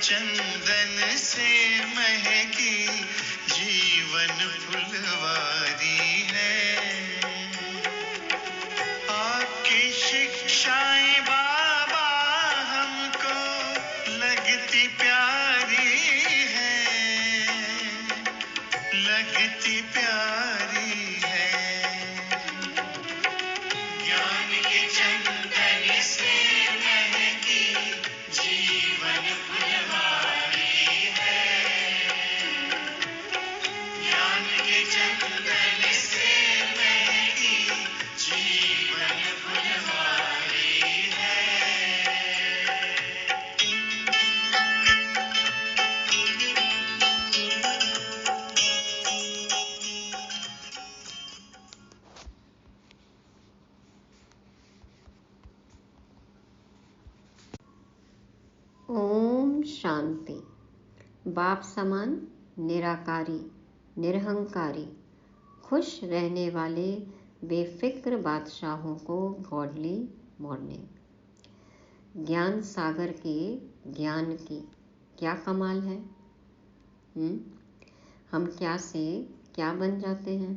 चंदन से महकी जीवन फुलवारी है। आपकी शिक्षाएं बाबा हमको लगती प्यारी है, लगती प्यारी है। ज्ञान के चंदन से महकी जीवन फुलवारी है। ज्ञान के चंदन से महकी जीवन फुलवारी है। ओम शांति। बाप समान निराकारी, निरहंकारी, खुश रहने वाले बेफिक्र बादशाहों को गॉडली मॉर्निंग। ज्ञान सागर के ज्ञान की क्या कमाल है। हम क्या से क्या बन जाते हैं,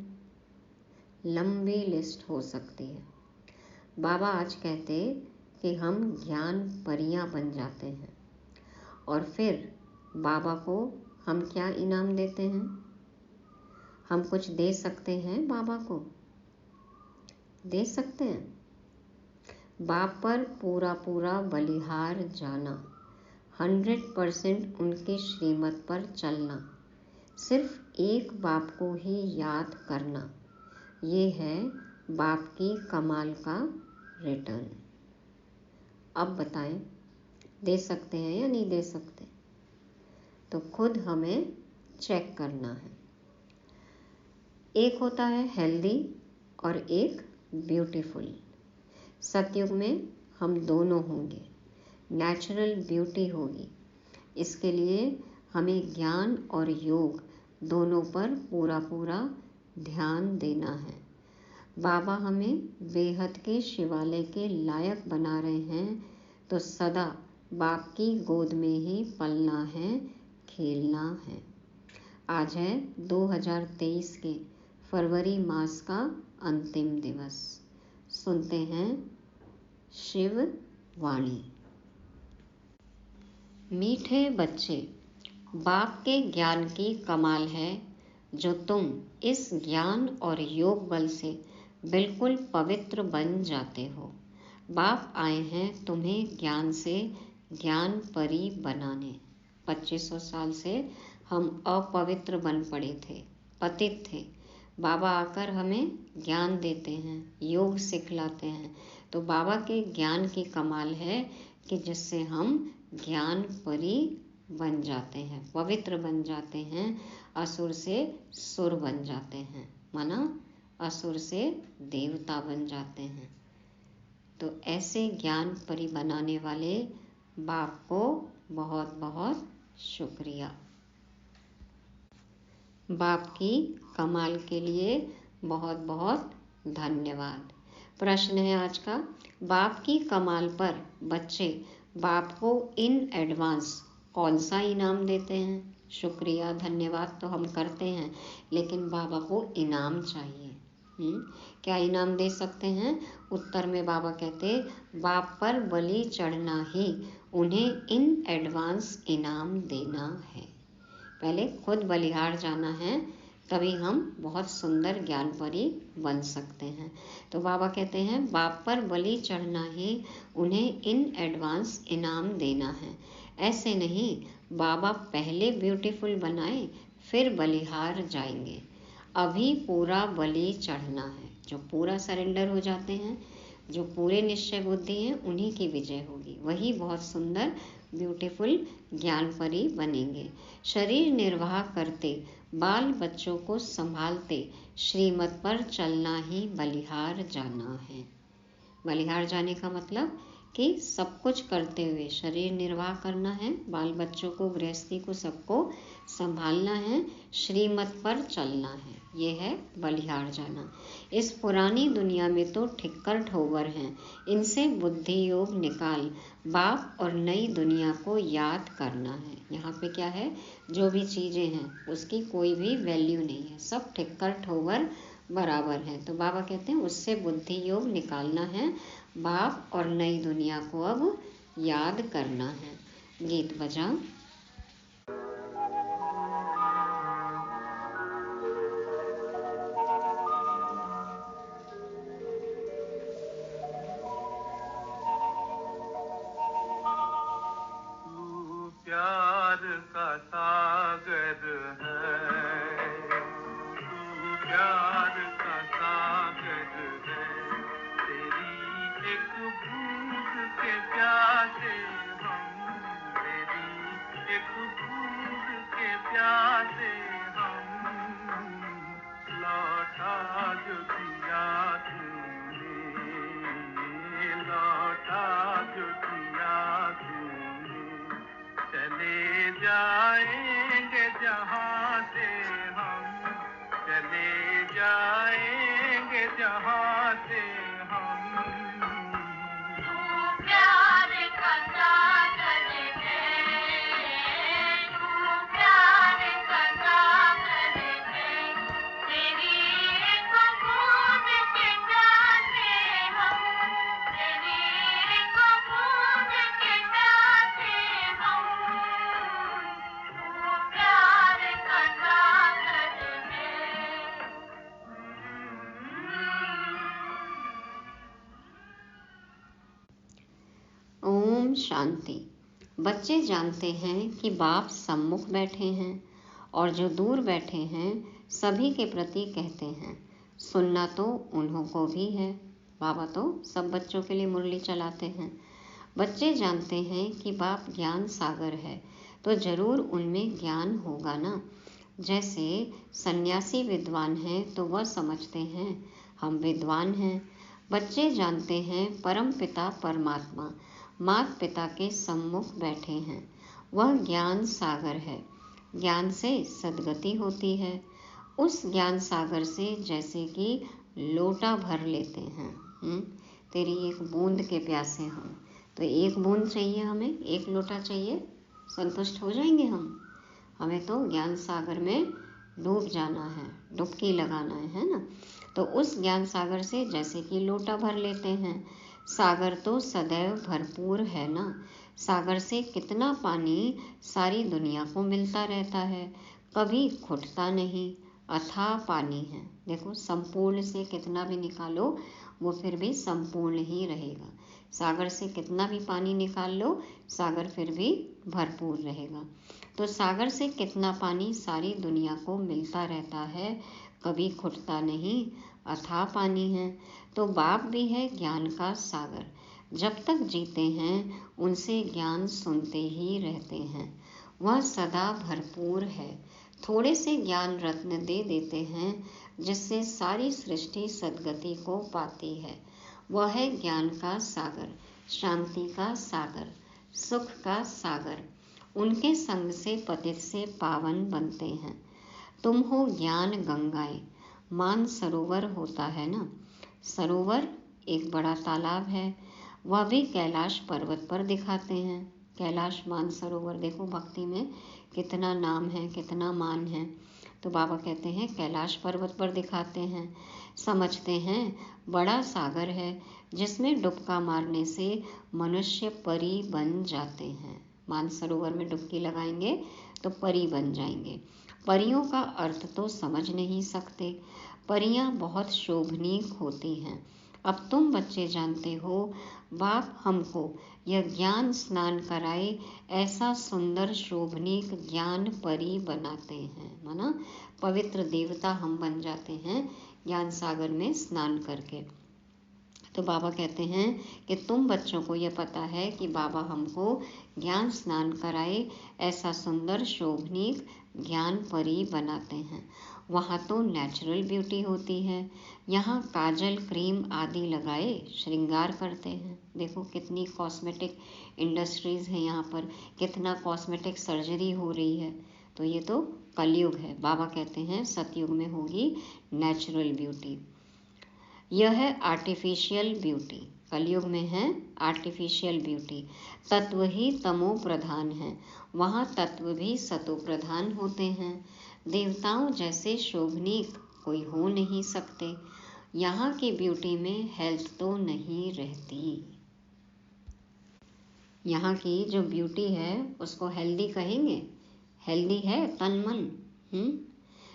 लंबी लिस्ट हो सकती है। बाबा आज कहते कि हम ज्ञान परियां बन जाते हैं और फिर बाबा को हम क्या इनाम देते हैं। हम कुछ दे सकते हैं, बाबा को दे सकते हैं। बाप पर पूरा पूरा बलिहार जाना, 100% उनके श्रीमत पर चलना, सिर्फ एक बाप को ही याद करना, ये है बाप की कमाल का रिटर्न। अब बताएं, दे सकते हैं या नहीं दे सकते? तो खुद हमें चेक करना है। एक होता है हेल्दी और एक ब्यूटीफुल। सतयुग में हम दोनों होंगे, नेचुरल ब्यूटी होगी। इसके लिए हमें ज्ञान और योग दोनों पर पूरा पूरा ध्यान देना है। बाबा हमें बेहद के शिवालय के लायक बना रहे हैं, तो सदा बाप की गोद में ही पलना है, खेलना है। आज है 2023 के फरवरी मास का अंतिम दिवस। सुनते हैं शिव वाणी। मीठे बच्चे, बाप के ज्ञान की कमाल है जो तुम इस ज्ञान और योग बल से बिल्कुल पवित्र बन जाते हो। बाप आए हैं तुम्हें ज्ञान से ज्ञान परी बनाने। 2500 साल से हम अपवित्र बन पड़े थे, पतित थे। बाबा आकर हमें ज्ञान देते हैं, योग सिखलाते हैं। तो बाबा के ज्ञान की कमाल है कि जिससे हम ज्ञान परी बन जाते हैं, पवित्र बन जाते हैं, असुर से सुर बन जाते हैं, माना असुर से देवता बन जाते हैं। तो ऐसे ज्ञान परी बनाने वाले बाप को बहुत बहुत शुक्रिया। बाप की कमाल के लिए बहुत बहुत धन्यवाद। प्रश्न है आज का, बाप की कमाल पर बच्चे बाप को इन एडवांस कौन सा इनाम देते हैं? शुक्रिया धन्यवाद तो हम करते हैं, लेकिन बाबा को इनाम चाहिए। क्या इनाम दे सकते हैं? उत्तर में बाबा कहते, बाप पर बलि चढ़ना ही उन्हें इन एडवांस इनाम देना है। पहले खुद बलिहार जाना है, तभी हम बहुत सुंदर ज्ञान परी बन सकते हैं। तो बाबा कहते हैं बाप पर बलि चढ़ना ही उन्हें इन एडवांस इनाम देना है। ऐसे नहीं, बाबा पहले ब्यूटीफुल बनाए फिर बलिहार जाएंगे। अभी पूरा बलि चढ़ना है। जो पूरा सरेंडर हो जाते हैं, जो पूरे निश्चय बुद्धि हैं, उन्हीं की विजय होगी। वही बहुत सुंदर ब्यूटीफुल ज्ञान परी बनेंगे। शरीर निर्वाह करते, बाल बच्चों को संभालते, श्रीमत पर चलना ही बलिहार जाना है। बलिहार जाने का मतलब कि सब कुछ करते हुए शरीर निर्वाह करना है, बाल बच्चों को, गृहस्थी को, सबको संभालना है, श्रीमत पर चलना है। ये है बलिहार जाना। इस पुरानी दुनिया में तो ठिक्कर ठोबर हैं, इनसे बुद्धि योग निकाल, बाप और नई दुनिया को याद करना है। यहाँ पे क्या है, जो भी चीज़ें हैं उसकी कोई भी वैल्यू नहीं है, सब ठिक्कर ठोबर बराबर है। तो बाबा कहते हैं उससे बुद्धि योग निकालना है, बाप और नई दुनिया को अब याद करना है। गीत बजाओ। प्यार का सागर है, तू प्यार का सागर है, तेरी एक बूंद के प्यासे हम, तेरी एक बूंद के प्यासे हम, लौटा जो दिया तूने, लौटा जो दिया तूने, चले जाएंगे जहाँ से हम, चले जाएंगे जहाँ से हम। तू प्यार का सागर है, तू प्यार का सागर है, तेरी एक बूंद के प्यासे हम, तेरी एक बूंद के प्यासे हम, तू प्यार का सागर है। ओम शांति। बच्चे जानते हैं कि बाप सम्मुख बैठे हैं और जो दूर बैठे हैं सभी के प्रति कहते हैं, सुनना तो उन्हों को भी है। बाबा तो सब बच्चों के लिए मुरली चलाते हैं। बच्चे जानते हैं कि बाप ज्ञान सागर है, तो जरूर उनमें ज्ञान होगा ना। जैसे सन्यासी विद्वान हैं तो वह समझते हैं हम विद्वान हैं। बच्चे जानते हैं परम पिता परमात्मा माता पिता के सम्मुख बैठे हैं, वह ज्ञान सागर है। ज्ञान से सद्गति होती है। उस ज्ञान सागर से जैसे कि लोटा भर लेते हैं। तेरी एक बूंद के प्यासे हम, तो एक बूंद चाहिए हमें, एक लोटा चाहिए, संतुष्ट हो जाएंगे हम। हमें तो ज्ञान सागर में डूब जाना है, डुबकी लगाना है ना। तो उस ज्ञान सागर से जैसे कि लोटा भर लेते हैं। सागर तो सदैव भरपूर है ना। सागर से कितना पानी सारी दुनिया को मिलता रहता है, कभी घुटता नहीं, अथाह पानी है। देखो संपूर्ण से कितना भी निकालो वो फिर भी संपूर्ण ही रहेगा। सागर से कितना भी पानी निकाल लो, सागर फिर भी भरपूर रहेगा। तो सागर से कितना पानी सारी दुनिया को मिलता रहता है, कभी घुटता नहीं, अथाह पानी है। तो बाप भी है ज्ञान का सागर। जब तक जीते हैं उनसे ज्ञान सुनते ही रहते हैं। वह सदा भरपूर है। थोड़े से ज्ञान रत्न दे देते हैं जिससे सारी सृष्टि सद्गति को पाती है। वह है ज्ञान का सागर, शांति का सागर, सुख का सागर। उनके संग से पतित से पावन बनते हैं। तुम हो ज्ञान गंगाएं, मान सरोवर होता है ना। सरोवर एक बड़ा तालाब है, वह भी कैलाश पर्वत पर दिखाते हैं। कैलाश मान सरोवर, देखो भक्ति में कितना नाम है, कितना मान है। तो बाबा कहते हैं कैलाश पर्वत पर दिखाते हैं। समझते हैं बड़ा सागर है जिसमें डुबका मारने से मनुष्य परी बन जाते हैं। मानसरोवर में डुबकी लगाएंगे तो परी बन जाएंगे। परियों का अर्थ तो समझ नहीं सकते। परियां बहुत शोभनीक होती हैं। अब तुम बच्चे जानते हो, बाप हमको यह ज्ञान स्नान कराए ऐसा सुंदर शोभनीक ज्ञान परी बनाते हैं। माना पवित्र देवता हम बन जाते हैं ज्ञान सागर में स्नान करके। तो बाबा कहते हैं कि तुम बच्चों को यह पता है कि बाबा हमको ज्ञान स्नान कराए ऐसा सुंदर शोभनीक ज्ञान परी बनाते हैं। वहाँ तो नेचुरल ब्यूटी होती है। यहाँ काजल क्रीम आदि लगाए श्रृंगार करते हैं। देखो कितनी कॉस्मेटिक इंडस्ट्रीज़ है यहाँ पर, कितना कॉस्मेटिक सर्जरी हो रही है। तो ये तो कलयुग है। बाबा कहते हैं सतयुग में होगी नेचुरल ब्यूटी। यह है आर्टिफिशियल ब्यूटी। कलयुग में है आर्टिफिशियल ब्यूटी। तत्व ही तमो प्रधान है, वहाँ तत्व भी सतो प्रधान होते हैं। देवताओं जैसे शोभनीक कोई हो नहीं सकते। यहाँ की ब्यूटी में हेल्थ तो नहीं रहती। यहाँ की जो ब्यूटी है उसको हेल्दी कहेंगे? हेल्दी है तन मन।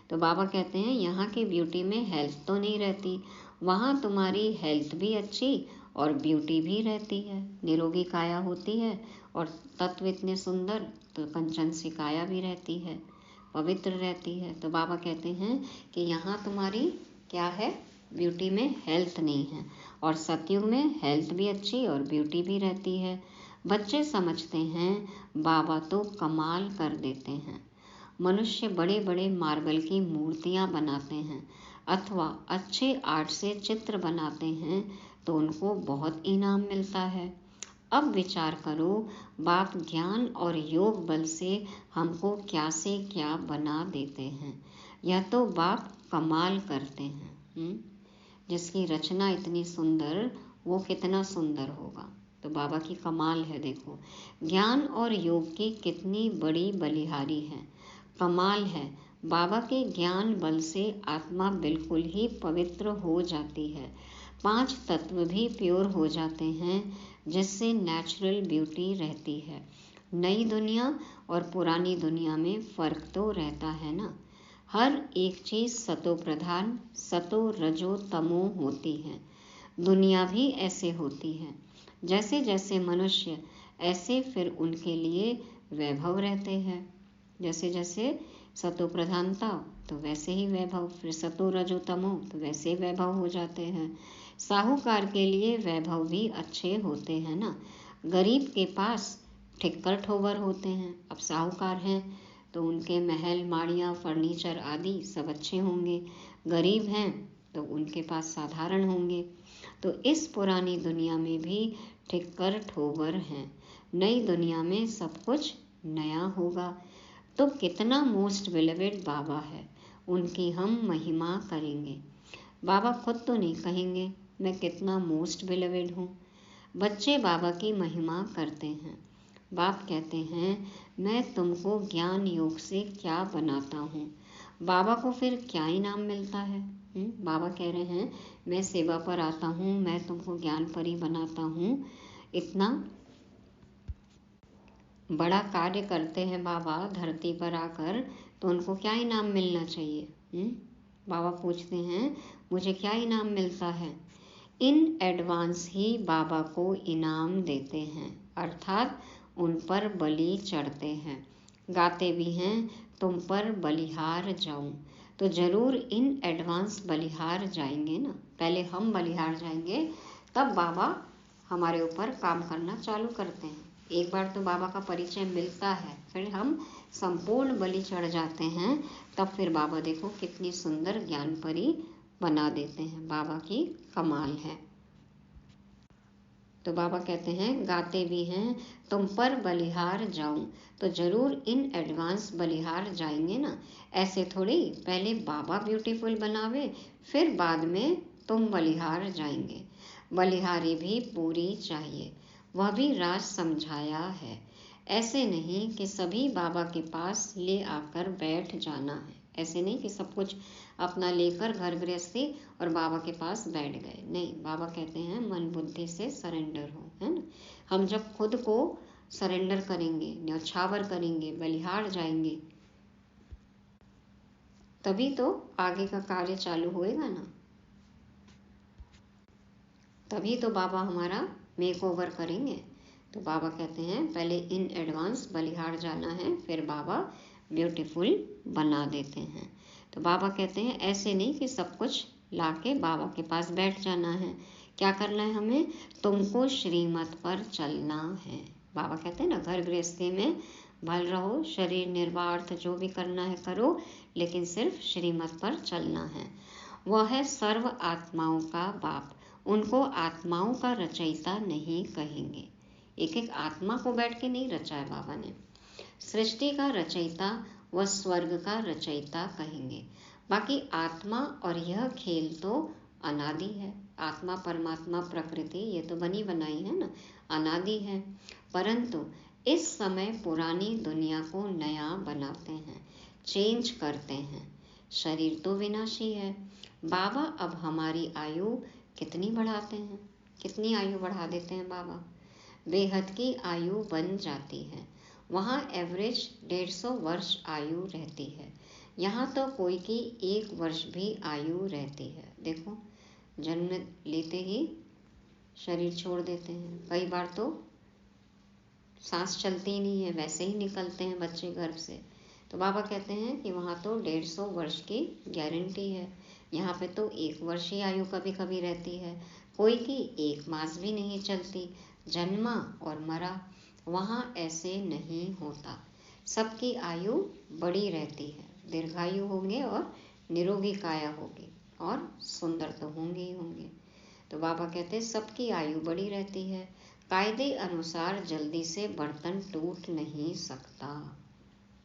तो बाबा कहते हैं यहाँ की ब्यूटी में हेल्थ तो नहीं रहती, वहाँ तुम्हारी हेल्थ भी अच्छी और ब्यूटी भी रहती है। निरोगी काया होती है और तत्व इतने सुंदर, तो कंचन सी काया भी रहती है, पवित्र रहती है। तो बाबा कहते हैं कि यहाँ तुम्हारी क्या है, ब्यूटी में हेल्थ नहीं है, और सतयुग में हेल्थ भी अच्छी और ब्यूटी भी रहती है। बच्चे समझते हैं बाबा तो कमाल कर देते हैं। मनुष्य बड़े बड़े मार्बल की मूर्तियाँ बनाते हैं अथवा अच्छे आर्ट से चित्र बनाते हैं तो उनको बहुत इनाम मिलता है। अब विचार करो, बाप ज्ञान और योग बल से हमको क्या से क्या बना देते हैं। यह तो बाप कमाल करते हैं। जिसकी रचना इतनी सुंदर, वो कितना सुंदर होगा। तो बाबा की कमाल है। देखो ज्ञान और योग की कितनी बड़ी बलिहारी है। कमाल है। बाबा के ज्ञान बल से आत्मा बिल्कुल ही पवित्र हो जाती है। 5 तत्व भी प्योर हो जाते हैं, जिससे नेचुरल ब्यूटी रहती है। नई दुनिया और पुरानी दुनिया में फ़र्क तो रहता है ना। हर एक चीज़ सतो प्रधान, सतो रजो तमो होती है। दुनिया भी ऐसे होती है। जैसे जैसे मनुष्य ऐसे फिर उनके लिए वैभव रहते हैं। जैसे जैसे सतो प्रधानता तो वैसे ही वैभव, फिर सतो रजो तमो तो वैसे वैभव हो जाते हैं। साहूकार के लिए वैभव भी अच्छे होते हैं ना। गरीब के पास ठिक्कर ठोबर होते हैं। अब साहूकार हैं तो उनके महल माड़ियाँ फर्नीचर आदि सब अच्छे होंगे। गरीब हैं तो उनके पास साधारण होंगे। तो इस पुरानी दुनिया में भी ठिक्कर ठोबर हैं। नई दुनिया में सब कुछ नया होगा। तो कितना मोस्ट बिलीवेड बाबा है, उनकी हम महिमा करेंगे। बाबा खुद तो नहीं कहेंगे मैं कितना मोस्ट बिलीवेड हूँ। बच्चे बाबा की महिमा करते हैं। बाप कहते हैं मैं तुमको ज्ञान योग से क्या बनाता हूँ। बाबा को फिर क्या इनाम मिलता है? बाबा कह रहे हैं मैं सेवा पर आता हूँ, मैं तुमको ज्ञान परी बनाता हूँ। इतना बड़ा कार्य करते हैं बाबा धरती पर आकर, तो उनको क्या इनाम मिलना चाहिए? बाबा पूछते हैं मुझे क्या इनाम मिलता है? इन एडवांस ही बाबा को इनाम देते हैं, अर्थात उन पर बलि चढ़ते हैं। गाते भी हैं तुम पर बलिहार जाऊं। तो ज़रूर इन एडवांस बलिहार जाएंगे ना। पहले हम बलिहार जाएंगे, तब बाबा हमारे ऊपर काम करना चालू करते हैं। एक बार तो बाबा का परिचय मिलता है, फिर हम संपूर्ण बलि चढ़ जाते हैं, तब फिर बाबा देखो कितनी सुंदर ज्ञान परी बना देते हैं। बाबा की कमाल है। तो बाबा कहते हैं गाते भी हैं तुम पर बलिहार जाऊं। तो जरूर इन एडवांस बलिहार जाएंगे ना। ऐसे थोड़ी पहले बाबा ब्यूटीफुल बनावे, फिर बाद में तुम बलिहार जाएंगे। बलिहारी भी पूरी चाहिए, वह भी राज समझाया है। ऐसे नहीं कि सभी बाबा के पास ले आकर बैठ जाना है। ऐसे नहीं कि सब कुछ अपना लेकर घर गृहस्थी और बाबा के पास बैठ गए। नहीं, बाबा कहते हैं मन बुद्धि से सरेंडर हो, है ना। हम जब खुद को सरेंडर करेंगे, न्यौछावर करेंगे, बलिहार जाएंगे, तभी तो आगे का कार्य चालू होएगा ना। तभी तो बाबा हमारा मेक ओवर करेंगे। तो बाबा कहते हैं पहले इन एडवांस बलिहार जाना है, फिर बाबा ब्यूटीफुल बना देते हैं। तो बाबा कहते हैं ऐसे नहीं कि सब कुछ लाके बाबा के पास बैठ जाना है। क्या करना है हमें? तुमको श्रीमत पर चलना है। बाबा कहते हैं ना घर गृहस्थी में भल रहो, शरीर निर्वाह अर्थ जो भी करना है करो, लेकिन सिर्फ श्रीमत पर चलना है। वह है सर्व आत्माओं का बाप, उनको आत्माओं का रचयिता नहीं कहेंगे। एक एक आत्मा को बैठ के नहीं रचा है बाबा ने। सृष्टि का रचयिता व स्वर्ग का रचयिता कहेंगे। बाकी आत्मा और यह खेल तो अनादि है। आत्मा, परमात्मा, प्रकृति ये तो बनी बनाई है ना, अनादि है। परंतु इस समय पुरानी दुनिया को नया बनाते हैं, चेंज करते हैं। शरीर तो विनाशी है। बाबा अब हमारी आयु कितनी बढ़ाते हैं, कितनी आयु बढ़ा देते हैं बाबा। बेहद की आयु बन जाती है। वहाँ एवरेज 150 वर्ष आयु रहती है। यहाँ तो कोई की 1 वर्ष भी आयु रहती है। देखो, जन्म लेते ही शरीर छोड़ देते हैं। कई बार तो सांस चलती ही नहीं है, वैसे ही निकलते हैं बच्चे गर्भ से। तो बाबा कहते हैं कि वहाँ तो 150 वर्ष की गारंटी है। यहाँ पे तो 1 वर्ष ही आयु कभी कभी रहती है, कोई की 1 मास भी नहीं चलती। जन्मा और मरा, वहाँ ऐसे नहीं होता। सबकी आयु बड़ी रहती है, दीर्घायु होंगे और निरोगी काया होगी और सुंदर तो होंगे ही होंगे। तो बाबा कहते हैं सबकी आयु बड़ी रहती है। कायदे अनुसार जल्दी से बर्तन टूट नहीं सकता।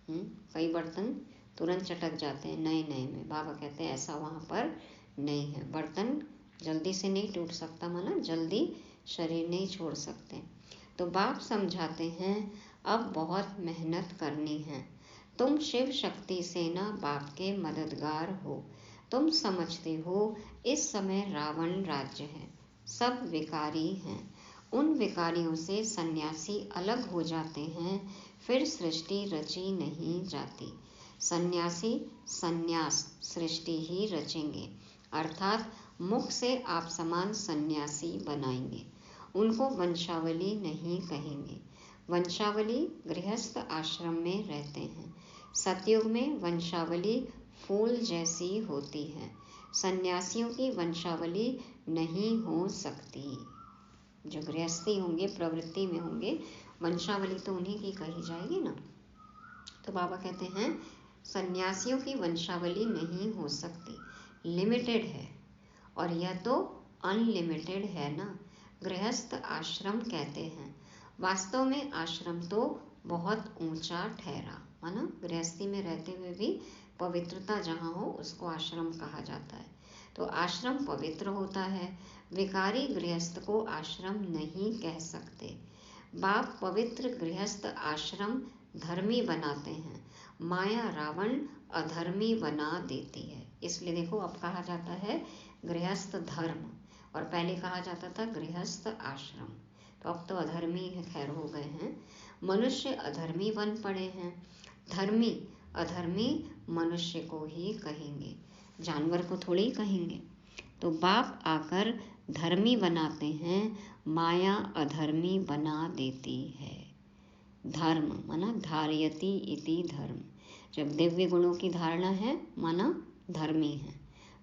कई बर्तन तुरंत चटक जाते हैं नए नए में। बाबा कहते हैं ऐसा वहाँ पर नहीं है। बर्तन जल्दी से नहीं टूट सकता, माना जल्दी शरीर नहीं छोड़ सकते। तो बाप समझाते हैं अब बहुत मेहनत करनी है। तुम शिव शक्ति से ना बाप के मददगार हो। तुम समझते हो इस समय रावण राज्य है, सब विकारी हैं। उन विकारियों से सन्यासी अलग हो जाते हैं, फिर सृष्टि रची नहीं जाती। सन्यासी सन्यास सृष्टि ही रचेंगे, अर्थात मुख से आप समान सन्यासी बनाएंगे। उनको वंशावली नहीं कहेंगे। वंशावली गृहस्थ आश्रम में रहते हैं। सतयुग में वंशावली फूल जैसी होती है। सन्यासियों की वंशावली नहीं हो सकती। जो गृहस्थी होंगे, प्रवृत्ति में होंगे, वंशावली तो उन्हीं की कही जाएगी ना। तो बाबा कहते हैं सन्यासियों की वंशावली नहीं हो सकती, लिमिटेड है। और यह तो अनलिमिटेड है ना। गृहस्थ आश्रम कहते हैं। वास्तव में आश्रम तो बहुत ऊंचा ठहरा, माना गृहस्थी में रहते हुए भी पवित्रता जहाँ हो उसको आश्रम कहा जाता है। तो आश्रम पवित्र होता है। विकारी गृहस्थ को आश्रम नहीं कह सकते। बाप पवित्र गृहस्थ आश्रम धर्मी बनाते हैं। माया रावण अधर्मी बना देती है। इसलिए देखो अब कहा जाता है गृहस्थ धर्म, और पहले कहा जाता था गृहस्थ आश्रम। तो अब तो अधर्मी खैर हो गए हैं। मनुष्य अधर्मी बन पड़े हैं। धर्मी अधर्मी मनुष्य को ही कहेंगे, जानवर को थोड़ी कहेंगे। तो बाप आकर धर्मी बनाते हैं, माया अधर्मी बना देती है। धर्म माना धारयति इति धर्म। जब दिव्य गुणों की धारणा है माना धर्मी है।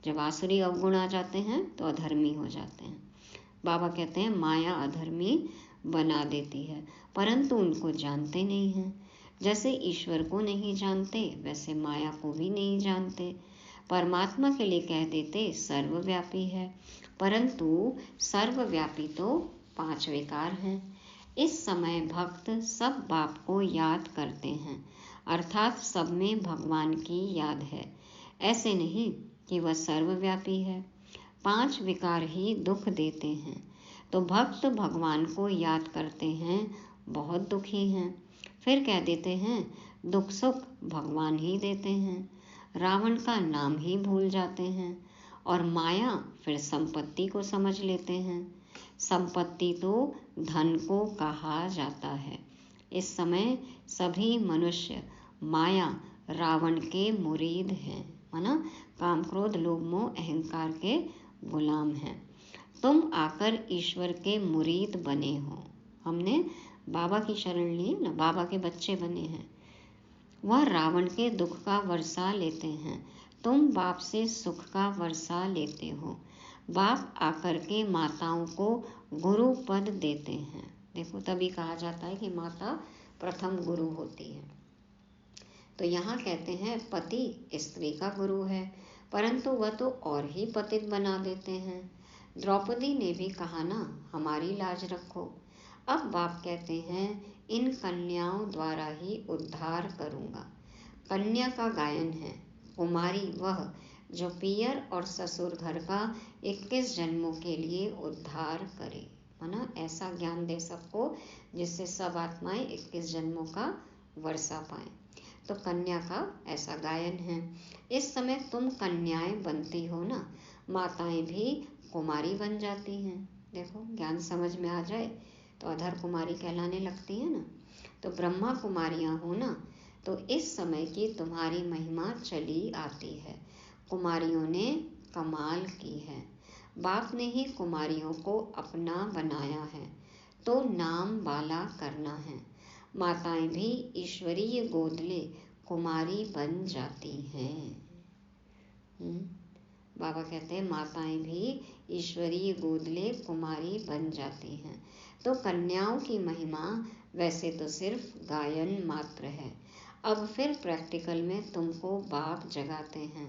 जब आसुरी अवगुण आ जाते हैं तो अधर्मी हो जाते हैं। बाबा कहते हैं माया अधर्मी बना देती है, परंतु उनको जानते नहीं हैं। जैसे ईश्वर को नहीं जानते, वैसे माया को भी नहीं जानते। परमात्मा के लिए कह देते सर्वव्यापी है, परंतु सर्वव्यापी तो 5 विकार हैं। इस समय भक्त सब बाप को याद करते हैं, अर्थात सब में भगवान की याद है। ऐसे नहीं कि वह सर्वव्यापी है। 5 विकार ही दुख देते हैं। तो भक्त भगवान को याद करते हैं, बहुत दुखी हैं। फिर कह देते हैं दुख सुख भगवान ही देते हैं। रावण का नाम ही भूल जाते हैं, और माया फिर संपत्ति को समझ लेते हैं। संपत्ति तो धन को कहा जाता है। इस समय सभी मनुष्य माया रावण के मुरीद हैं, माना काम क्रोध लोभ मोह अहंकार के गुलाम हैं। तुम आकर ईश्वर के मुरीद बने हो। हमने बाबा की शरण ली ना, बाबा के बच्चे बने हैं। वह रावण के दुख का वर्षा लेते हैं, तुम बाप से सुख का वर्षा लेते हो। बाप आकर के माताओं को गुरु पद देते हैं। देखो तभी कहा जाता है कि माता प्रथम गुरु होती है। तो यहाँ कहते हैं पति स्त्री का गुरु है, परंतु वह तो और ही पतित बना देते हैं। द्रौपदी ने भी कहा ना, हमारी लाज रखो। अब बाप कहते हैं इन कन्याओं द्वारा ही उद्धार करूँगा। कन्या का गायन है, कुमारी वह जो पियर और ससुर घर का 21 जन्मों के लिए उद्धार करे, है ना, ऐसा ज्ञान दे सबको जिससे सब आत्माएं 21 जन्मों का वर्षा पाएं। तो कन्या का ऐसा गायन है। इस समय तुम कन्याएं बनती हो ना, माताएं भी कुमारी बन जाती हैं। देखो, ज्ञान समझ में आ जाए तो अधर कुमारी कहलाने लगती है ना। तो ब्रह्मा कुमारियां हो ना, तो इस समय की तुम्हारी महिमा चली आती है। कुमारियों ने कमाल की है। बाप ने ही कुमारियों को अपना बनाया है, तो नाम बाला करना है। माताएं भी ईश्वरीय गोदले कुमारी बन जाती हैं। बाबा कहते हैं माताएं भी ईश्वरीय गोदले कुमारी बन जाती हैं। तो कन्याओं की महिमा वैसे तो सिर्फ गायन मात्र है। अब फिर प्रैक्टिकल में तुमको बाप जगाते हैं।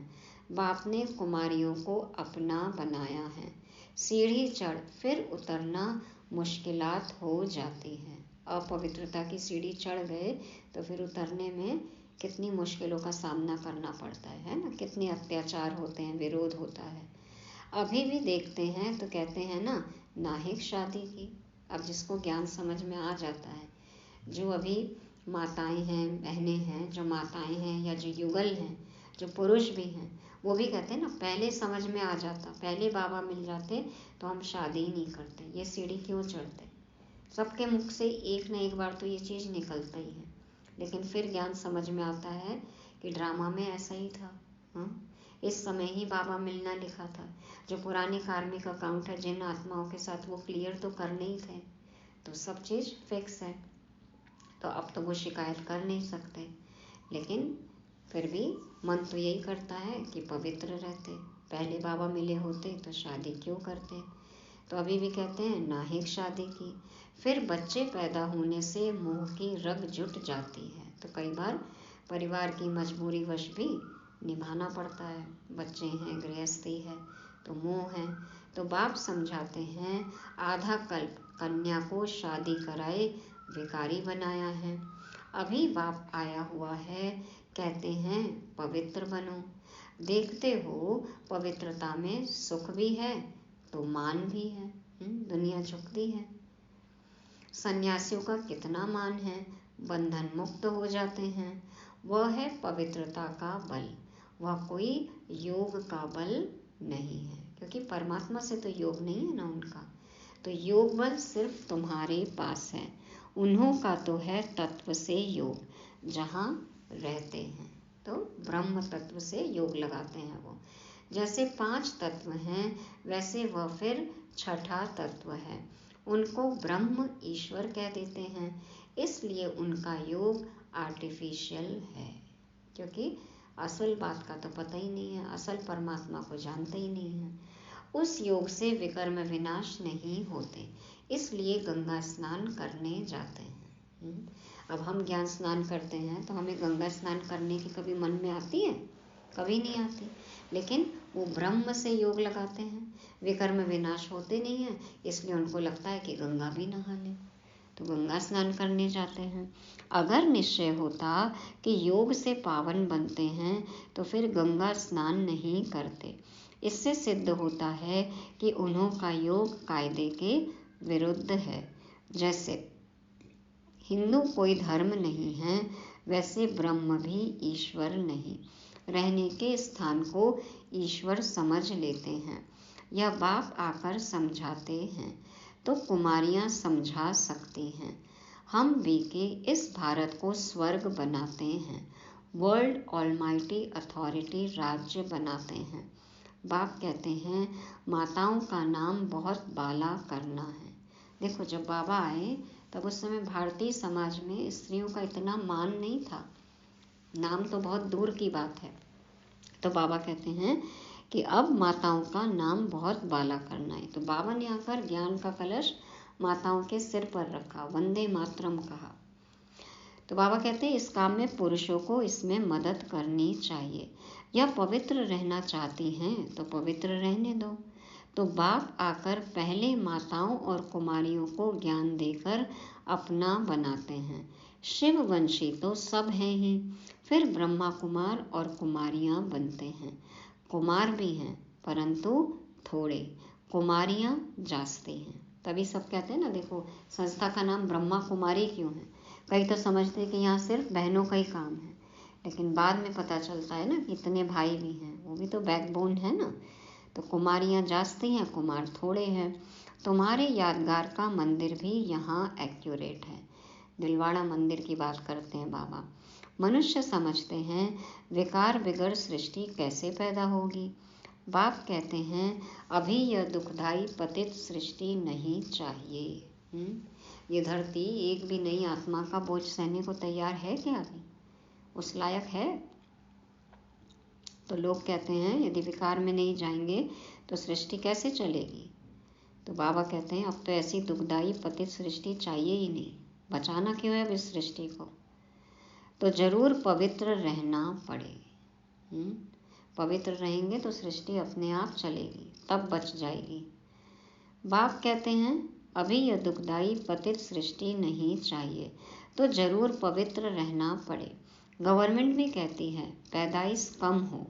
बाप ने कुमारियों को अपना बनाया है। सीढ़ी चढ़ फिर उतरना मुश्किलात हो जाती है। अपवित्रता की सीढ़ी चढ़ गए तो फिर उतरने में कितनी मुश्किलों का सामना करना पड़ता है ना, कितने अत्याचार होते हैं, विरोध होता है। अभी भी देखते हैं तो कहते हैं ना, नाहिक शादी की। अब जिसको ज्ञान समझ में आ जाता है, जो अभी माताएं हैं, बहनें हैं, जो माताएं हैं या जो युगल हैं, जो पुरुष भी हैं, वो भी कहते हैं ना, पहले समझ में आ जाता, पहले बाबा मिल जाते तो हम शादी ही नहीं करते, ये सीढ़ी क्यों चढ़ते। सबके मुख से एक न एक बार तो ये चीज़ निकलता ही है, लेकिन फिर ज्ञान समझ में आता है कि ड्रामा में ऐसा ही था। इस समय ही बाबा मिलना लिखा था। जो पुरानी कार्मिक अकाउंट है जिन आत्माओं के साथ, वो क्लियर तो करने ही थे, तो सब चीज़ फिक्स है। तो अब तो वो शिकायत कर नहीं सकते, लेकिन फिर भी मन तो यही करता है कि पवित्र रहते। पहले बाबा मिले होते तो शादी क्यों करते। तो अभी भी कहते हैं नाहिक शादी की। फिर बच्चे पैदा होने से मोह की रग जुट जाती है। तो कई बार परिवार की मजबूरी वश भी निभाना पड़ता है। बच्चे हैं, गृहस्थी है, तो मोह है। तो बाप समझाते हैं आधा कल्प कन्या को शादी कराए भिखारी बनाया है। अभी बाप आया हुआ है, कहते हैं पवित्र बनो। देखते हो पवित्रता में सुख भी है तो मान भी है। दुनिया झुकती है। सन्यासियों का कितना मान है, बंधन मुक्त हो जाते हैं। वह है पवित्रता का बल, वह कोई योग का बल नहीं है, क्योंकि परमात्मा से तो योग नहीं है ना उनका। तो योग बल सिर्फ तुम्हारे पास है। उन्हों का तो है तत्व से योग, जहाँ रहते हैं। तो ब्रह्म तत्व से योग लगाते हैं वो। जैसे 5 तत्व हैं, वैसे वह फिर छठा तत्व है। उनको ब्रह्म ईश्वर कह देते हैं, इसलिए उनका योग आर्टिफिशियल है, क्योंकि असल बात का तो पता ही नहीं है, असल परमात्मा को जानते ही नहीं है। उस योग से विकर्म विनाश नहीं होते, इसलिए गंगा स्नान करने जाते हैं। अब हम ज्ञान स्नान करते हैं तो हमें गंगा स्नान करने की कभी मन में आती है? कभी नहीं आती। लेकिन वो ब्रह्म से योग लगाते हैं, विकर्म विनाश होते नहीं हैं, इसलिए उनको लगता है कि गंगा भी नहा लें, तो गंगा स्नान करने जाते हैं। अगर निश्चय होता कि योग से पावन बनते हैं तो फिर गंगा स्नान नहीं करते। इससे सिद्ध होता है कि उन्हों का योग कायदे के विरुद्ध है। जैसे हिंदू कोई धर्म नहीं है, वैसे ब्रह्म भी ईश्वर नहीं। रहने के स्थान को ईश्वर समझ लेते हैं। यह बाप आकर समझाते हैं तो कुमारियाँ समझा सकती हैं। हम भी के इस भारत को स्वर्ग बनाते हैं, वर्ल्ड ऑलमाइटी अथॉरिटी राज्य बनाते हैं। बाप कहते हैं माताओं का नाम बहुत बाला करना है। देखो, जब बाबा आए तब उस समय भारतीय समाज में स्त्रियों का इतना मान नहीं था, नाम तो बहुत दूर की बात है। तो बाबा कहते हैं कि अब माताओं का नाम बहुत बाला करना है। तो बाबा ने आकर ज्ञान का कलश माताओं के सिर पर रखा, वंदे मातरम कहा। तो बाबा कहते हैं इस काम में पुरुषों को इसमें मदद करनी चाहिए। या पवित्र रहना चाहती हैं तो पवित्र रहने दो। तो बाप आकर पहले माताओं और कुमारियों को ज्ञान देकर अपना बनाते हैं। शिववंशी तो सब हैं ही, फिर ब्रह्मा कुमार और कुमारियां बनते हैं। कुमार भी हैं परंतु थोड़े, कुमारियां जास्ती हैं। तभी सब कहते हैं ना, देखो संस्था का नाम ब्रह्मा कुमारी क्यों है। कई तो समझते हैं कि यहाँ सिर्फ बहनों का ही काम है, लेकिन बाद में पता चलता है ना कि इतने भाई भी हैं, वो भी तो बैकबोन है ना। तो कुमारियाँ जास्ती हैं, कुमार थोड़े हैं। तुम्हारे यादगार का मंदिर भी यहाँ एक्यूरेट है। दिलवाड़ा मंदिर की बात करते हैं बाबा। मनुष्य समझते हैं विकार बिगड़ सृष्टि कैसे पैदा होगी। बाप कहते हैं अभी यह दुखदाई पतित सृष्टि नहीं चाहिए। ये धरती एक भी नई आत्मा का बोझ सहने को तैयार है क्या? अभी उस लायक है? तो लोग कहते हैं यदि विकार में नहीं जाएंगे तो सृष्टि कैसे चलेगी। तो बाबा कहते हैं अब तो ऐसी दुखदाई पतित सृष्टि चाहिए ही नहीं। बचाना क्यों है अब इस सृष्टि को? तो जरूर पवित्र रहना पड़े। पवित्र रहेंगे तो सृष्टि अपने आप चलेगी, तब बच जाएगी। बाप कहते हैं अभी यह दुखदाई पतित सृष्टि नहीं चाहिए, तो जरूर पवित्र रहना पड़े। गवर्नमेंट भी कहती है पैदाइश कम हो,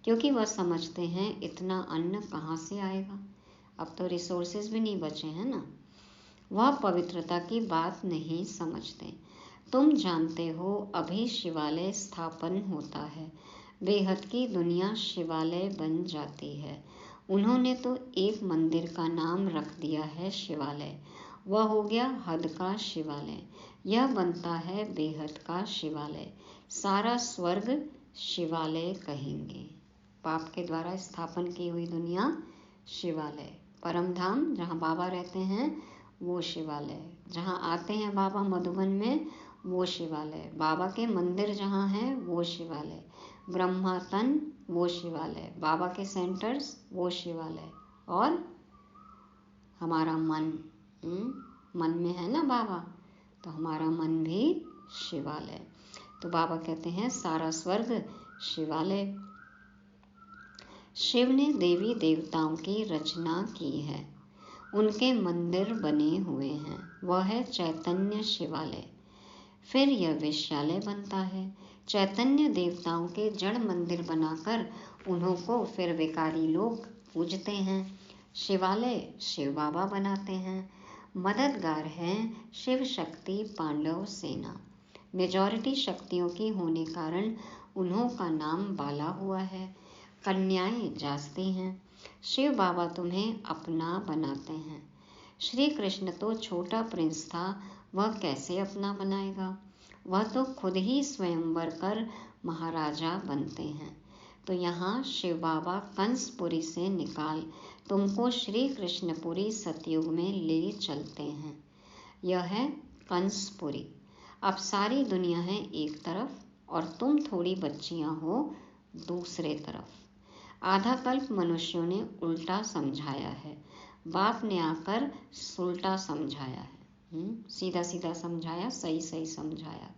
क्योंकि वह समझते हैं इतना अन्न कहाँ से आएगा। अब तो रिसोर्सेज भी नहीं बचे हैं ना। वह पवित्रता की बात नहीं समझते। तुम जानते हो अभी शिवालय स्थापन होता है, बेहद की दुनिया शिवालय बन जाती है। उन्होंने तो एक मंदिर का नाम रख दिया है शिवालय, वह हो गया हद का शिवालय। यह बनता है बेहद का शिवालय, सारा स्वर्ग शिवालय कहेंगे। पाप के द्वारा स्थापन की हुई दुनिया शिवालय। परम धाम जहाँ बाबा रहते हैं वो शिवालय, जहाँ आते हैं बाबा मधुबन में वो शिवालय, बाबा के मंदिर जहाँ हैं वो शिवालय, ब्रह्मा तन वो शिवालय, बाबा के सेंटर्स वो शिवालय, और हमारा मन मन में है ना बाबा, तो हमारा मन भी शिवालय। तो बाबा कहते हैं सारा स्वर्ग शिवालय। शिव ने देवी देवताओं की रचना की है, उनके मंदिर बने हुए हैं, वह है चैतन्य शिवालय। फिर यह वेश्यालय बनता है। चैतन्य देवताओं के जड़ मंदिर बनाकर उन्हों को फिर विकारी लोग पूजते हैं। शिवालय शिव बाबा बनाते हैं। मददगार हैं शिव शक्ति पांडव सेना। मेजॉरिटी शक्तियों की होने कारण उन्हों का नाम बाला हुआ है। कन्याएं जास्ती हैं। शिव बाबा तुम्हें अपना बनाते हैं। श्री कृष्ण तो छोटा प्रिंस था, वह कैसे अपना बनाएगा। वह तो खुद ही स्वयंवर कर महाराजा बनते हैं। तो यहाँ शिव बाबा कंसपुरी से निकाल तुमको श्री कृष्णपुरी सतयुग में ले चलते हैं। यह है कंसपुरी। अब सारी दुनिया है एक तरफ और तुम थोड़ी बच्चियां हो दूसरे तरफ। आधा कल्प मनुष्यों ने उल्टा समझाया है, बाप ने आकर सुल्टा समझाया है। सीधा सीधा समझाया, सही सही समझाया।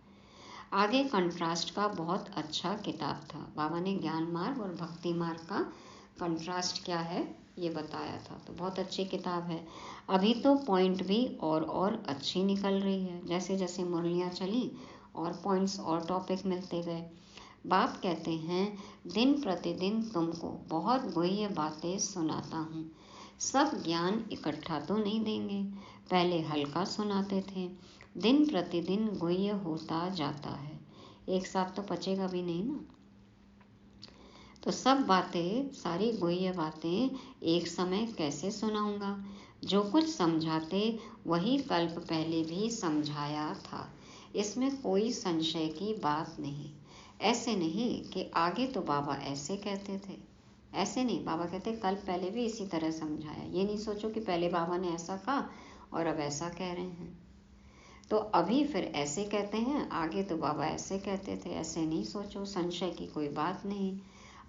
आगे कंट्रास्ट का बहुत अच्छा किताब था। बाबा ने ज्ञान मार्ग और भक्ति मार्ग का कंट्रास्ट क्या है ये बताया था, तो बहुत अच्छी किताब है। अभी तो पॉइंट भी और अच्छी निकल रही है, जैसे जैसे मुरलियाँ चली और पॉइंट्स और टॉपिक मिलते गए। बाप कहते हैं दिन प्रतिदिन तुमको बहुत गुह्य बातें सुनाता हूँ। सब ज्ञान इकट्ठा तो नहीं देंगे, पहले हल्का सुनाते थे, दिन प्रतिदिन गुह्य होता जाता है, एक साथ तो पचेगा भी नहीं ना। तो सब बातें, सारी गुह्य बातें एक समय कैसे सुनाऊंगा। जो कुछ समझाते वही कल्प पहले भी समझाया था, इसमें कोई संशय की बात नहीं। ऐसे नहीं कि आगे तो बाबा ऐसे कहते थे, ऐसे नहीं। बाबा कहते कल पहले भी इसी तरह समझाया। ये नहीं सोचो कि पहले बाबा ने ऐसा कहा और अब ऐसा कह रहे हैं, तो अभी फिर ऐसे कहते हैं, आगे तो बाबा ऐसे कहते थे। ऐसे नहीं सोचो, संशय की कोई बात नहीं।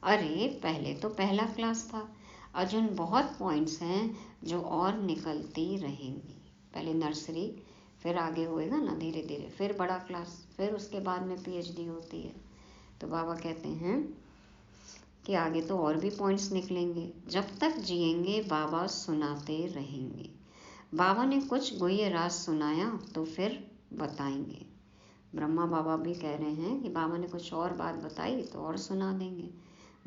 अरे पहले तो पहला क्लास था, अर्जुन बहुत पॉइंट्स हैं जो और निकलती रहेंगी। पहले नर्सरी, फिर आगे होएगा ना धीरे धीरे, फिर बड़ा क्लास, फिर उसके बाद में PhD होती है। तो बाबा कहते हैं कि आगे तो और भी पॉइंट्स निकलेंगे। जब तक जिएंगे बाबा सुनाते रहेंगे। बाबा ने कुछ गुह्य राज सुनाया तो फिर बताएंगे। ब्रह्मा बाबा भी कह रहे हैं कि बाबा ने कुछ और बात बताई तो और सुना देंगे।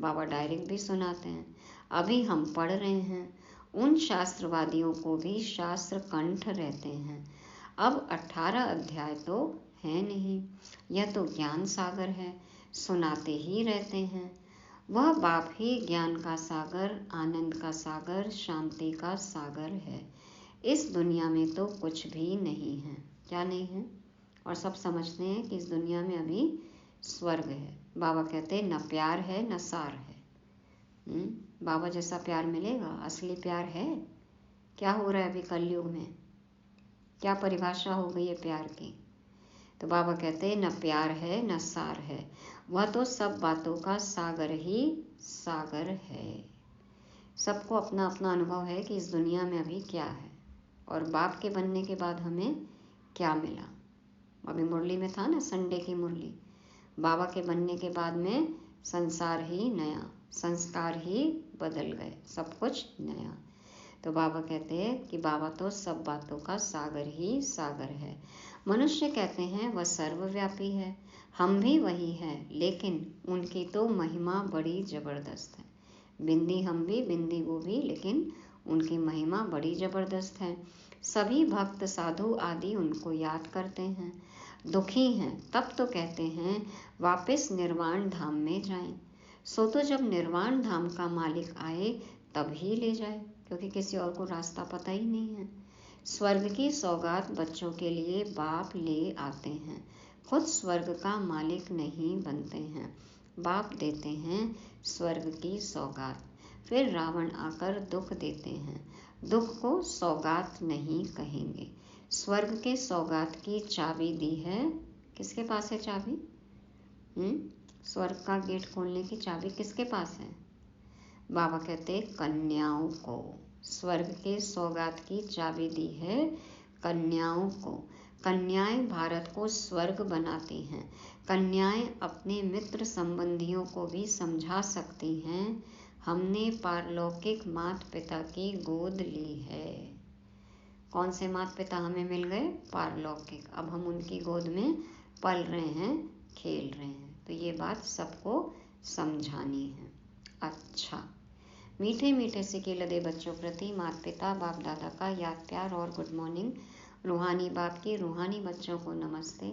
बाबा डायरेक्ट भी सुनाते हैं। अभी हम पढ़ रहे हैं, उन शास्त्रवादियों को भी शास्त्र कंठ रहते हैं। अब 18 अध्याय तो है नहीं, यह तो ज्ञान सागर है, सुनाते ही रहते हैं। वह बाप ही ज्ञान का सागर, आनंद का सागर, शांति का सागर है। इस दुनिया में तो कुछ भी नहीं है। क्या नहीं है? और सब समझते हैं कि इस दुनिया में अभी स्वर्ग है। बाबा कहते हैं न प्यार है न सार है। बाबा जैसा प्यार मिलेगा? असली प्यार है? क्या हो रहा है अभी कलयुग में? क्या परिभाषा हो गई है प्यार की? तो बाबा कहते हैं न प्यार है न सार है, वह तो सब बातों का सागर ही सागर है। सबको अपना अपना अनुभव है कि इस दुनिया में अभी क्या है और बाप के बनने के बाद हमें क्या मिला। अभी मुरली में था ना, संडे की मुरली, बाबा के बनने के बाद में संसार ही नया, संस्कार ही बदल गए, सब कुछ नया। तो बाबा कहते हैं कि बाबा तो सब बातों का सागर ही सागर है। मनुष्य कहते हैं वह सर्वव्यापी है, हम भी वही हैं, लेकिन उनकी तो महिमा बड़ी ज़बरदस्त है। बिंदी हम भी, बिंदी वो भी, लेकिन उनकी महिमा बड़ी ज़बरदस्त है। सभी भक्त साधु आदि उनको याद करते हैं। दुखी हैं तब तो कहते हैं वापस निर्वाण धाम में जाएं। सो तो जब निर्वाण धाम का मालिक आए तब ही ले जाए, क्योंकि किसी और को रास्ता पता ही नहीं है। स्वर्ग की सौगात बच्चों के लिए बाप ले आते हैं, खुद स्वर्ग का मालिक नहीं बनते हैं। बाप देते हैं स्वर्ग की सौगात, फिर रावण आकर दुख देते हैं। दुख को सौगात नहीं कहेंगे। स्वर्ग के सौगात की चाबी दी है, किसके पास है चाबी? स्वर्ग का गेट खोलने की चाबी किसके पास है? बाबा कहते कन्याओं को। स्वर्ग के सौगात की चाबी दी है कन्याओं को। कन्याएं भारत को स्वर्ग बनाती हैं। कन्याएं अपने मित्र संबंधियों को भी समझा सकती हैं, हमने पारलौकिक माता पिता की गोद ली है। कौन से माता पिता हमें मिल गए? पारलौकिक। अब हम उनकी गोद में पल रहे हैं, खेल रहे हैं। तो ये बात सबको समझानी है। अच्छा, मीठे मीठे सिके लदे बच्चों प्रति माता पिता बाप दादा का याद प्यार और गुड मॉर्निंग। रूहानी बाप की रूहानी बच्चों को नमस्ते।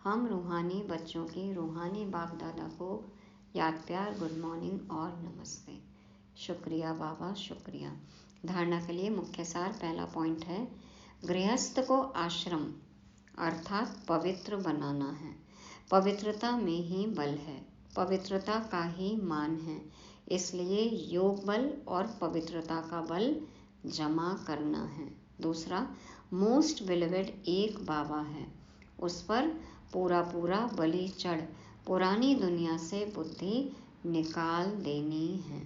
हम रूहानी बच्चों की रूहानी बाप दादा को याद प्यार, गुड मॉर्निंग और नमस्ते। शुक्रिया बाबा, शुक्रिया। धारणा के लिए मुख्य सार, पहला पॉइंट है गृहस्थ को आश्रम अर्थात पवित्र बनाना है। पवित्रता में ही बल है, पवित्रता का ही मान है, इसलिए योग बल और पवित्रता का बल जमा करना है। दूसरा, मोस्ट बिलीवेड एक बाबा है, उस पर पूरा पूरा बलि चढ़ पुरानी दुनिया से बुद्धि निकाल देनी है।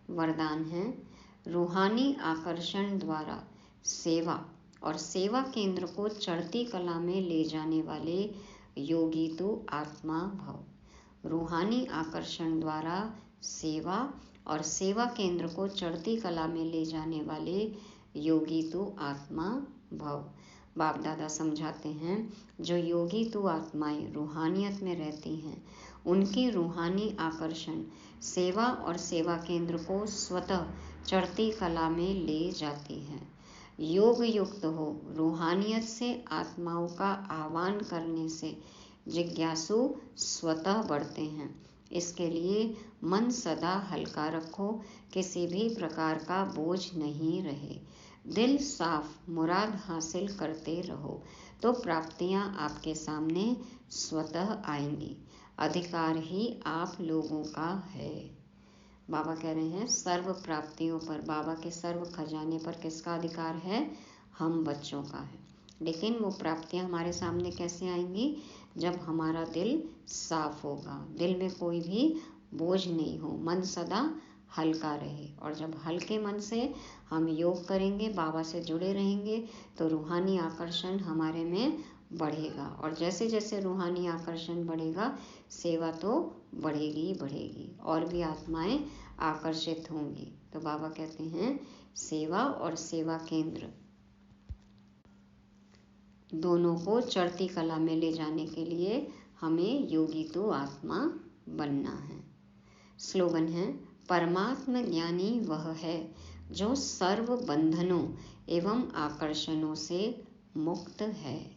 वरदान है रूहानी आकर्षण द्वारा सेवा और सेवा केंद्र को चढ़ती कला में ले जाने वाले योगी तू आत्मा भव। रूहानी आकर्षण द्वारा सेवा और सेवा केंद्र को चढ़ती कला में ले जाने वाले योगी तू आत्मा भव। बाप दादा समझाते हैं जो योगी तू आत्माएं रूहानियत में रहती हैं, उनकी रूहानी आकर्षण सेवा और सेवा केंद्र को स्वतः चढ़ती कला में ले जाती है। योग युक्त हो रूहानियत से आत्माओं का आह्वान करने से जिज्ञासु स्वतः बढ़ते हैं। इसके लिए मन सदा हल्का रखो, किसी भी प्रकार का बोझ नहीं रहे। दिल साफ मुराद हासिल करते रहो तो प्राप्तियां आपके सामने स्वतः आएंगी। अधिकार ही आप लोगों का है। बाबा कह रहे हैं सर्व प्राप्तियों पर, बाबा के सर्व खजाने पर किसका अधिकार है? हम बच्चों का है। लेकिन वो प्राप्तियां हमारे सामने कैसे आएंगी? जब हमारा दिल साफ होगा, दिल में कोई भी बोझ नहीं हो, मन सदा हल्का रहे। और जब हल्के मन से हम योग करेंगे, बाबा से जुड़े रहेंगे, तो रूहानी आकर्षण हमारे में बढ़ेगा। और जैसे जैसे रूहानी आकर्षण बढ़ेगा, सेवा तो बढ़ेगी ही बढ़ेगी और भी आत्माएं आकर्षित होंगी। तो बाबा कहते हैं सेवा और सेवा केंद्र दोनों को चढ़ती कला में ले जाने के लिए हमें योगी तो आत्मा बनना है। स्लोगन है, परमात्म ज्ञानी वह है जो सर्व बंधनों एवं आकर्षणों से मुक्त है।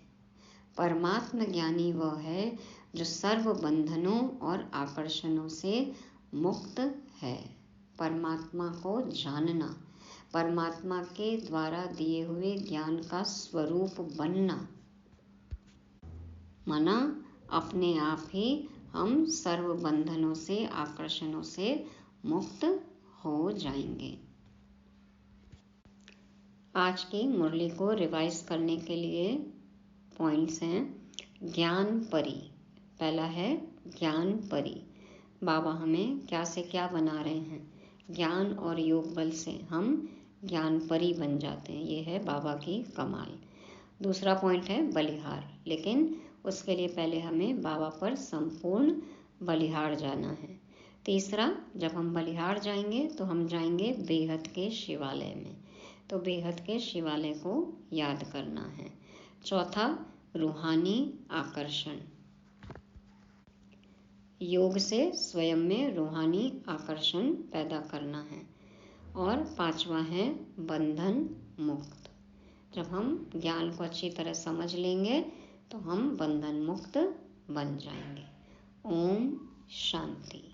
परमात्म ज्ञानी वह है जो सर्व बंधनों और आकर्षणों से मुक्त है। परमात्मा को जानना, परमात्मा के द्वारा दिए हुए ज्ञान का स्वरूप बनना, माना अपने आप ही हम सर्व बंधनों से आकर्षणों से मुक्त हो जाएंगे। आज की मुरली को रिवाइज करने के लिए पॉइंट्स हैं। ज्ञान परी, पहला है ज्ञान परी। बाबा हमें क्या से क्या बना रहे हैं, ज्ञान और योग बल से हम ज्ञान परी बन जाते हैं। ये है बाबा की कमाल। दूसरा पॉइंट है बलिहार, लेकिन उसके लिए पहले हमें बाबा पर संपूर्ण बलिहार जाना है। तीसरा, जब हम बलिहार जाएंगे तो हम जाएंगे बेहद के शिवालय में, तो बेहद के शिवालय को याद करना है। चौथा, रूहानी आकर्षण, योग से स्वयं में रूहानी आकर्षण पैदा करना है। और पांचवा है बंधन मुक्त। जब हम ज्ञान को अच्छी तरह समझ लेंगे तो हम बंधन मुक्त बन जाएंगे। ओम शांति।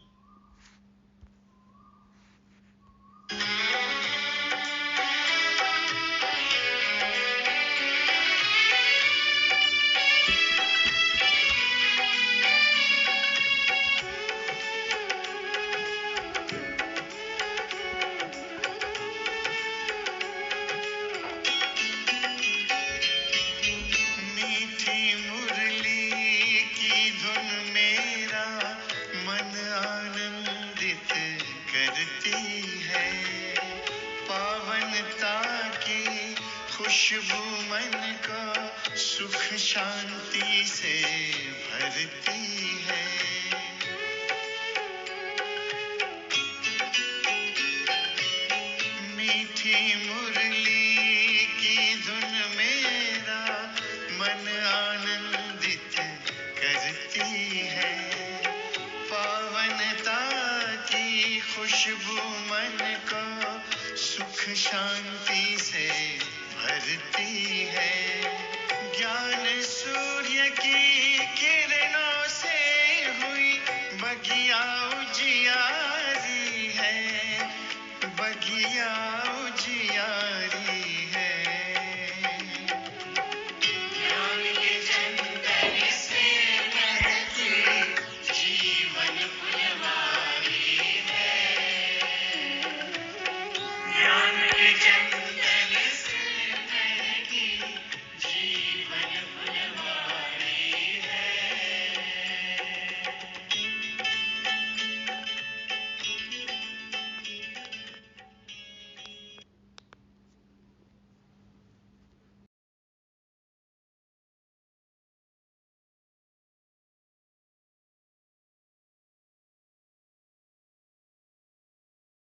खुशबू मन को सुख शांति से भरती है। मीठी मुरली की धुन मेरा मन आनंदित करती है। पावनता की खुशबू मन को सुख शांति से भरती है।